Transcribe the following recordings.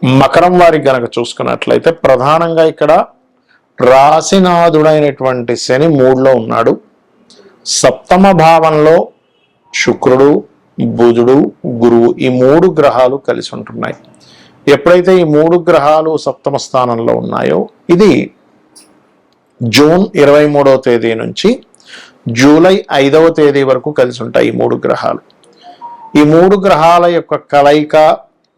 మకరం వారికి గనక చూసుకున్నట్లయితే ప్రధానంగా ఇక్కడ రాశినాథుడైనటువంటి శని 3లో ఉన్నాడు. సప్తమ భావంలో శుక్రుడు, బుధుడు, గురువు ఈ 3 గ్రహాలు కలిసి ఉంటున్నాయి. ఎప్పుడైతే ఈ 3 గ్రహాలు సప్తమ స్థానంలో ఉన్నాయో ఇది జూన్ 23వ తేదీ నుంచి జూలై 5వ తేదీ వరకు కలిసి ఉంటాయి ఈ 3 గ్రహాలు. ఈ 3 గ్రహాల యొక్క కలయిక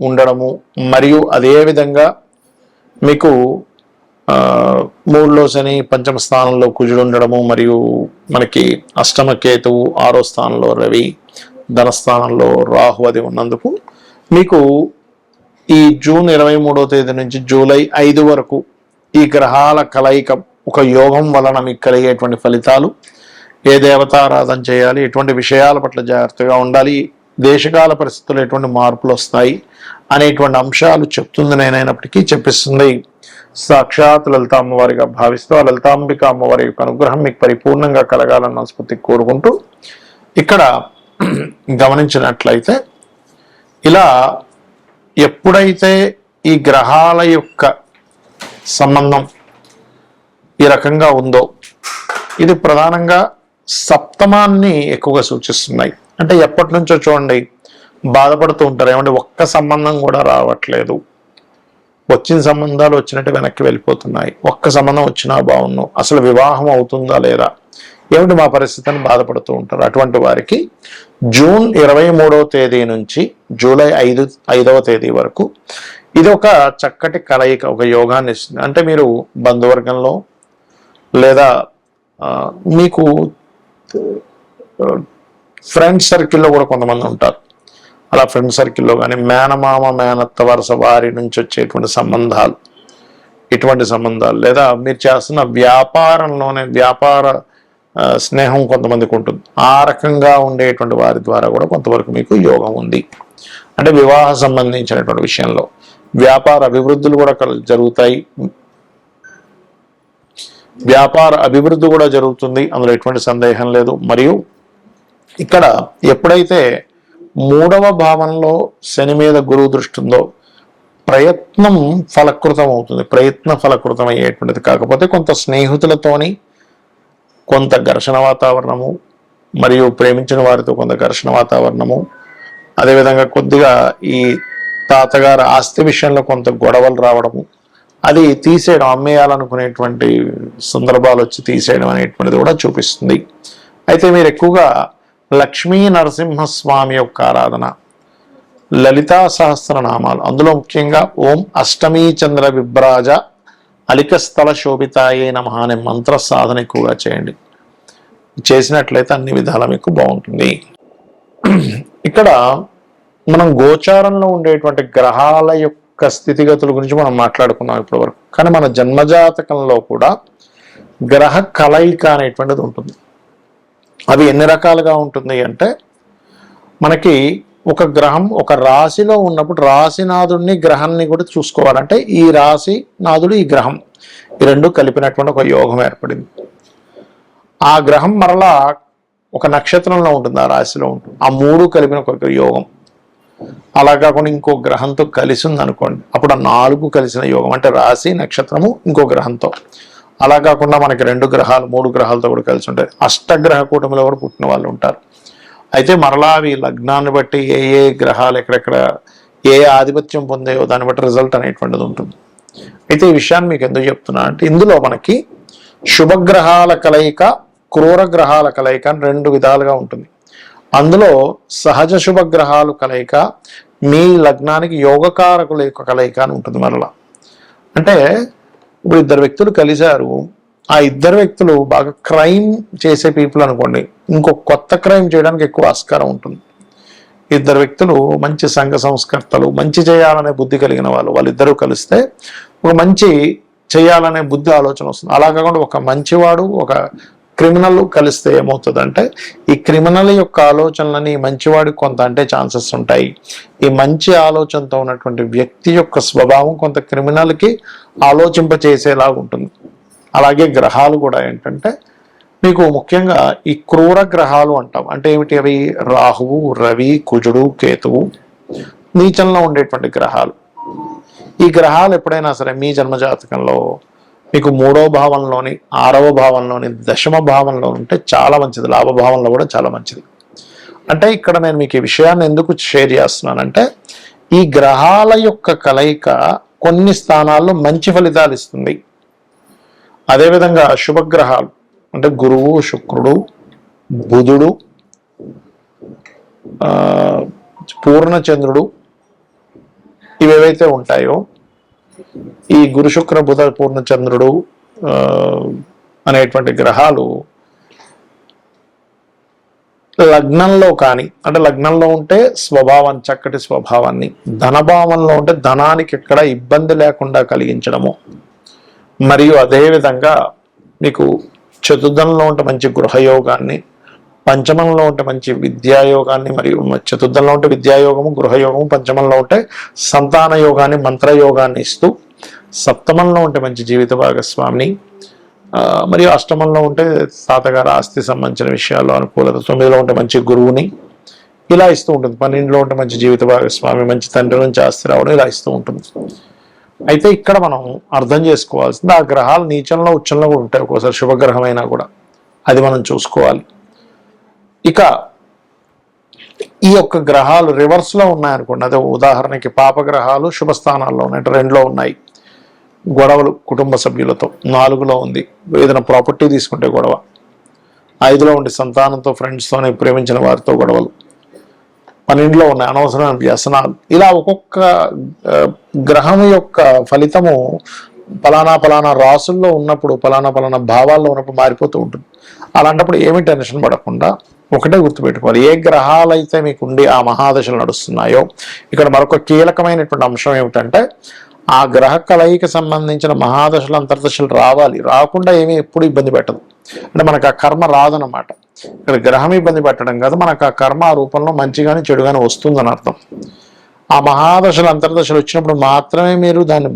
ఉండడము మరియు అదేవిధంగా మీకు 3లో శని, పంచమ స్థానంలో కుజుడు ఉండడము మరియు మనకి అష్టమ కేతువు, 6వ స్థానంలో రవి, ధనస్థానంలో రాహు అది ఉన్నందుకు మీకు ఈ జూన్ 23వ తేదీ నుంచి జూలై 5 వరకు ఈ గ్రహాల కలయిక ఒక యోగం వలన మీకు కలిగేటువంటి ఫలితాలు, ఏ దేవతారాధన చేయాలి, ఎటువంటి విషయాల పట్ల జాగ్రత్తగా ఉండాలి, దేశకాల పరిస్థితులు ఎటువంటి మార్పులు వస్తాయి అనేటువంటి అంశాలు చెప్తుంది. నేనైనప్పటికీ చెప్పిస్తుంది సాక్షాత్ లలిత అమ్మవారిగా భావిస్తూ ఆ లలితాంబిక అమ్మవారి యొక్క అనుగ్రహం మీకు పరిపూర్ణంగా కలగాలని మనస్ఫూర్తి కోరుకుంటూ ఇక్కడ గమనించినట్లయితే ఇలా ఎప్పుడైతే ఈ గ్రహాల యొక్క సంబంధం ఈ రకంగా ఉందో ఇది ప్రధానంగా సప్తమాన్ని ఎక్కువగా సూచిస్తున్నాయి. అంటే ఎప్పటి నుంచో చూడండి బాధపడుతూ ఉంటారు, ఏమంటే ఒక్క సంబంధం కూడా రావట్లేదు, వచ్చిన సంబంధాలు వచ్చినట్టు వెనక్కి వెళ్ళిపోతున్నాయి, ఒక్క సంబంధం వచ్చినా బాగున్నావు, అసలు వివాహం అవుతుందా లేదా, ఏమిటి మా పరిస్థితిని బాధపడుతూ ఉంటారు. అటువంటి వారికి జూన్ 23వ తేదీ నుంచి జూలై 5వ తేదీ వరకు ఇది ఒక చక్కటి కలయిక, ఒక యోగాన్ని ఇస్తుంది. అంటే మీరు బంధువర్గంలో లేదా మీకు ఫ్రెండ్ సర్కిల్లో కూడా కొంతమంది ఉంటారు. అలా ఫ్రెండ్ సర్కిల్లో కానీ మేనమామ, మేనత్త వరుస వారి నుంచి వచ్చేటువంటి సంబంధాలు, ఇటువంటి సంబంధాలు, లేదా మీరు చేస్తున్న వ్యాపారంలోనే వ్యాపార స్నేహం కొంతమందికి ఉంటుంది. ఆ రకంగా ఉండేటువంటి వారి ద్వారా కూడా కొంతవరకు మీకు యోగం ఉంది. అంటే వివాహ సంబంధించినటువంటి విషయంలో వ్యాపార అభివృద్ధులు కూడా జరుగుతాయి, వ్యాపార అభివృద్ధి కూడా జరుగుతుంది, అందులో ఎటువంటి సందేహం లేదు. మరియు ఇక్కడ ఎప్పుడైతే 3వ భావంలో శని మీద గురువు దృష్టి ఉందో ప్రయత్నం ఫలకృతం అవుతుంది, ప్రయత్న ఫలకృతం అయ్యేటువంటిది. కాకపోతే కొంత స్నేహితులతోని కొంత ఘర్షణ వాతావరణము మరియు ప్రేమించిన వారితో కొంత ఘర్షణ వాతావరణము, అదేవిధంగా కొద్దిగా ఈ తాతగారు ఆస్తి విషయంలో కొంత గొడవలు రావడము, అది తీసేయడం, అమ్మేయాలనుకునేటువంటి సందర్భాలు వచ్చి తీసేయడం అనేటువంటిది కూడా చూపిస్తుంది. అయితే మీరు ఎక్కువగా లక్ష్మీ నరసింహస్వామి యొక్క ఆరాధన, లలితా సహస్రనామాలు, అందులో ముఖ్యంగా ఓం అష్టమీ చంద్ర విభ్రాజ అలికస్థల శోభితాయే నమః అనే మంత్ర సాధన ఎక్కువగా చేయండి. చేసినట్లయితే అన్ని విధాలా మీకు బాగుంటుంది. ఇక్కడ మనం గోచారంలో ఉండేటువంటి గ్రహాల యొక్క స్థితిగతుల గురించి మనం మాట్లాడుకున్నాం ఇప్పటి వరకు. కానీ మన జన్మజాతకంలో కూడా గ్రహ కలయిక అనేటువంటిది ఉంటుంది. అవి ఎన్ని రకాలుగా ఉంటుంది అంటే మనకి ఒక గ్రహం ఒక రాశిలో ఉన్నప్పుడు రాశినాథుడిని గ్రహాన్ని కూడా చూసుకోవాలంటే ఈ రాశినాథుడు ఈ గ్రహం ఈ రెండు కలిపినటువంటి ఒక యోగం ఏర్పడింది. ఆ గ్రహం మరలా ఒక నక్షత్రంలో ఉంటుంది, ఆ రాశిలో ఉంటుంది, ఆ 3 కలిపిన ఒక యోగం. అలా కాకుండా ఇంకో గ్రహంతో కలిసి ఉంది అనుకోండి, అప్పుడు ఆ 4 కలిసిన యోగం, అంటే రాశి నక్షత్రము ఇంకో గ్రహంతో. అలా కాకుండా మనకి 2 గ్రహాలు 3 గ్రహాలతో కూడా కలిసి ఉంటాయి. అష్టగ్రహ కూటమిలో కూడా పుట్టిన వాళ్ళు ఉంటారు. అయితే మరలా అవి లగ్నాన్ని బట్టి ఏ గ్రహాలు ఎక్కడెక్కడ ఏ ఆధిపత్యం పొందాయో దాన్ని బట్టి రిజల్ట్ అనేటువంటిది ఉంటుంది. అయితే ఈ విషయాన్ని మీకు ఎందుకు చెప్తున్నా అంటే ఇందులో మనకి శుభగ్రహాల కలయిక, క్రూర గ్రహాల కలయిక అని 2 విధాలుగా ఉంటుంది. అందులో సహజ శుభగ్రహాలు కలయిక, మీ లగ్నానికి యోగకారకుల యొక్క కలయిక అని ఉంటుంది. మరలా అంటే ఇప్పుడు 2 వ్యక్తులు కలిశారు, ఆ 2 వ్యక్తులు బాగా క్రైమ్ చేసే పీపుల్ అనుకోండి, ఇంకో కొత్త క్రైమ్ చేయడానికి ఎక్కువ ఆస్కారం ఉంటుంది. 2 వ్యక్తులు మంచి సంఘ సంస్కర్తలు, మంచి చేయాలనే బుద్ధి కలిగిన వాళ్ళిద్దరూ కలిస్తే ఒక మంచి చేయాలనే బుద్ధి ఆలోచన వస్తుంది. అలా కాకుండా ఒక మంచివాడు ఒక క్రిమినల్ కలిస్తే ఏమవుతుందంటే ఈ క్రిమినల్ యొక్క ఆలోచనలని మంచివాడికి కొంత అంటే ఛాన్సెస్ ఉంటాయి. ఈ మంచి ఆలోచనతో ఉన్నటువంటి వ్యక్తి యొక్క స్వభావం కొంత క్రిమినల్కి ఆలోచింపచేసేలాగా ఉంటుంది. అలాగే గ్రహాలు కూడా ఏంటంటే మీకు ముఖ్యంగా ఈ క్రూర గ్రహాలు అంటాం. అంటే ఏమిటి అవి? రాహువు, రవి, కుజుడు, కేతువు నీచంలో ఉండేటువంటి గ్రహాలు. ఈ గ్రహాలు ఎప్పుడైనా సరే మీ జన్మజాతకంలో మీకు 3వ భావంలోని 6వ భావంలోని 10వ భావంలో ఉంటే చాలా మంచిది, లాభభావంలో కూడా చాలా మంచిది. అంటే ఇక్కడ నేను మీకు ఈ విషయాన్ని ఎందుకు షేర్ చేస్తున్నానంటే ఈ గ్రహాల యొక్క కలయిక కొన్ని స్థానాల్లో మంచి ఫలితాలు ఇస్తుంది. అదేవిధంగా శుభగ్రహాలు అంటే గురువు, శుక్రుడు, బుధుడు, పూర్ణచంద్రుడు ఇవేవైతే ఉంటాయో ఈ గురు, శుక్ర, బుధ, పూర్ణచంద్రుడు అనేటువంటి గ్రహాలు లగ్నంలో కానీ అంటే లగ్నంలో ఉంటే స్వభావం, చక్కటి స్వభావాన్ని, ధనభావంలో ఉంటే ధనానికి ఎక్కడ ఇబ్బంది లేకుండా కలిగించడము, మరియు అదేవిధంగా మీకు చతుర్థంలో ఉంటే మంచి గృహయోగాన్ని, పంచమంలో ఉంటే మంచి విద్యాయోగాన్ని, మరియు చతుర్థంలో ఉంటే విద్యాయోగము, గృహయోగము, పంచమంలో ఉంటే సంతాన యోగాన్ని, మంత్రయోగాన్ని ఇస్తూ, సప్తమంలో ఉంటే మంచి జీవిత భాగస్వామిని, మరియు అష్టమంలో ఉంటే తాతగారు ఆస్తి సంబంధించిన విషయాల్లో అనుకూలత, 9లో ఉంటే మంచి గురువుని ఇలా ఇస్తూ ఉంటుంది, 12లో ఉంటే మంచి జీవిత భాగస్వామి, మంచి తండ్రి నుంచి ఆస్తి రావడం ఇలా ఇస్తూ ఉంటుంది. అయితే ఇక్కడ మనం అర్థం చేసుకోవాల్సింది ఆ గ్రహాలు నీచంలో ఉచ్చంలో కూడా ఉంటాయి, ఒక్కోసారి శుభగ్రహమైనా కూడా అది మనం చూసుకోవాలి. ఇక ఈ యొక్క గ్రహాలు రివర్స్లో ఉన్నాయనుకోండి, అదే ఉదాహరణకి పాపగ్రహాలు శుభస్థానాల్లో ఉన్నాయి, 2లో ఉన్నాయి, గొడవలు కుటుంబ సభ్యులతో, 4లో ఉంది ఏదైనా ప్రాపర్టీ తీసుకుంటే గొడవ, 5లో ఉండి సంతానంతో, ఫ్రెండ్స్తోనే ప్రేమించిన వారితో గొడవలు, 12లో ఉన్నాయి అనవసరమైన వ్యసనాలు. ఇలా ఒక్కొక్క గ్రహం యొక్క ఫలితము పలానా రాసుల్లో ఉన్నప్పుడు, పలానా భావాల్లో ఉన్నప్పుడు మారిపోతూ ఉంటుంది. అలాంటప్పుడు ఏమీ టెన్షన్ పడకుండా ఒకటే గుర్తుపెట్టుకోవాలి, ఏ గ్రహాలు అయితే మీకు ఉండి ఆ మహాదశలు నడుస్తున్నాయో, ఇక్కడ మరొక కీలకమైనటువంటి అంశం ఏమిటంటే ఆ గ్రహ కలయికి సంబంధించిన మహాదశలు, అంతర్దశలు రావాలి, రాకుండా ఏమీ ఎప్పుడు ఇబ్బంది పెట్టదు. అంటే మనకు ఆ కర్మ రాదనమాట. ఇక్కడ గ్రహం ఇబ్బంది పెట్టడం కాదు, మనకు ఆ కర్మ ఆ రూపంలో మంచి కానీ చెడు కానీ వస్తుందని అర్థం. ఆ మహాదశలు, అంతర్దశలు వచ్చినప్పుడు మాత్రమే మీరు దాన్ని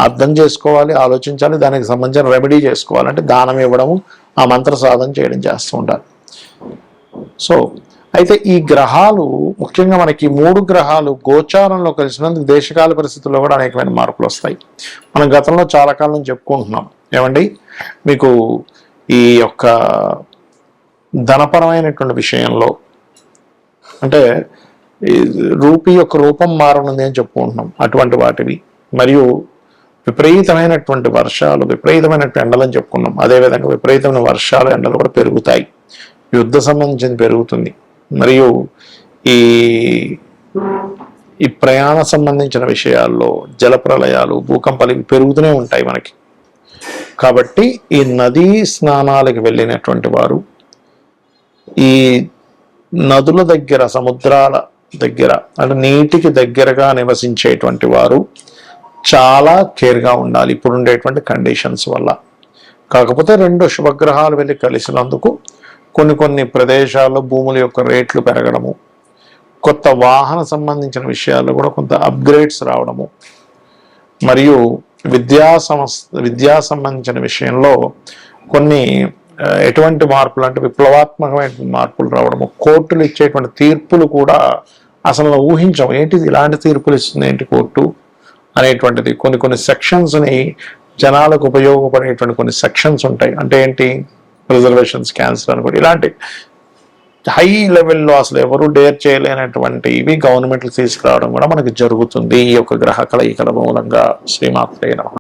అర్థం చేసుకోవాలి, ఆలోచించాలి, దానికి సంబంధించిన రెమెడీ చేసుకోవాలి. అంటే దానం ఇవ్వడము, ఆ మంత్ర సాధన చేయడం చేస్తూ ఉండాలి. సో అయితే ఈ గ్రహాలు ముఖ్యంగా మనకి 3 గ్రహాలు గోచారంలో కలిసినందుకు దేశకాల పరిస్థితుల్లో కూడా అనేకమైన మార్పులు వస్తాయి. మనం గతంలో చాలా కాలం చెప్పుకుంటున్నాం ఏమండి, మీకు ఈ యొక్క ధనపరమైనటువంటి విషయంలో అంటే రూపీ యొక్క రూపం మారనుంది అని చెప్పుకుంటున్నాం, అటువంటి వాటివి, మరియు విపరీతమైనటువంటి వర్షాలు, విపరీతమైనటువంటి ఎండలని చెప్పుకున్నాం. అదేవిధంగా విపరీతమైన వర్షాలు, ఎండలు కూడా పెరుగుతాయి, యుద్ధ సంబంధించింది పెరుగుతుంది, మరియు ఈ ప్రయాణ సంబంధించిన విషయాల్లో జలప్రలయాలు, భూకంపాలు పెరుగుతూనే ఉంటాయి మనకి. కాబట్టి ఈ నదీ స్నానాలకు వెళ్ళినటువంటి వారు, ఈ నదుల దగ్గర, సముద్రాల దగ్గర అంటే నీటికి దగ్గరగా నివసించేటువంటి వారు చాలా కేర్గా ఉండాలి ఇప్పుడు ఉండేటువంటి కండిషన్స్ వల్ల. కాకపోతే 2 శుభగ్రహాలు వెళ్ళి కలిసినందుకు కొన్ని ప్రదేశాల్లో భూముల యొక్క రేట్లు పెరగడము, కొత్త వాహన సంబంధించిన విషయాల్లో కూడా కొంత అప్గ్రేడ్స్ రావడము, మరియు విద్యా సంబంధించిన విషయంలో కొన్ని ఎటువంటి మార్పులు అంటే విప్లవాత్మకమైన మార్పులు రావడము, కోర్టులు ఇచ్చేటువంటి తీర్పులు కూడా అసలు ఊహించం, ఏంటిది ఇలాంటి తీర్పులు ఇస్తుంది ఏంటి కోర్టు అనేటువంటిది. కొన్ని సెక్షన్స్ని జనాలకు ఉపయోగపడేటువంటి కొన్ని సెక్షన్స్ ఉంటాయి. అంటే ఏంటి, రిజర్వేషన్స్ క్యాన్సిల్ అనుకోండి, ఇలాంటి హై లెవెల్లో అసలు ఎవరు డేర్ చేయలేనటువంటివి గవర్నమెంట్లు తీసుకురావడం కూడా మనకి జరుగుతుంది ఈ యొక్క గ్రహ కలయికల మూలంగా. శ్రీమాత్రే నమః.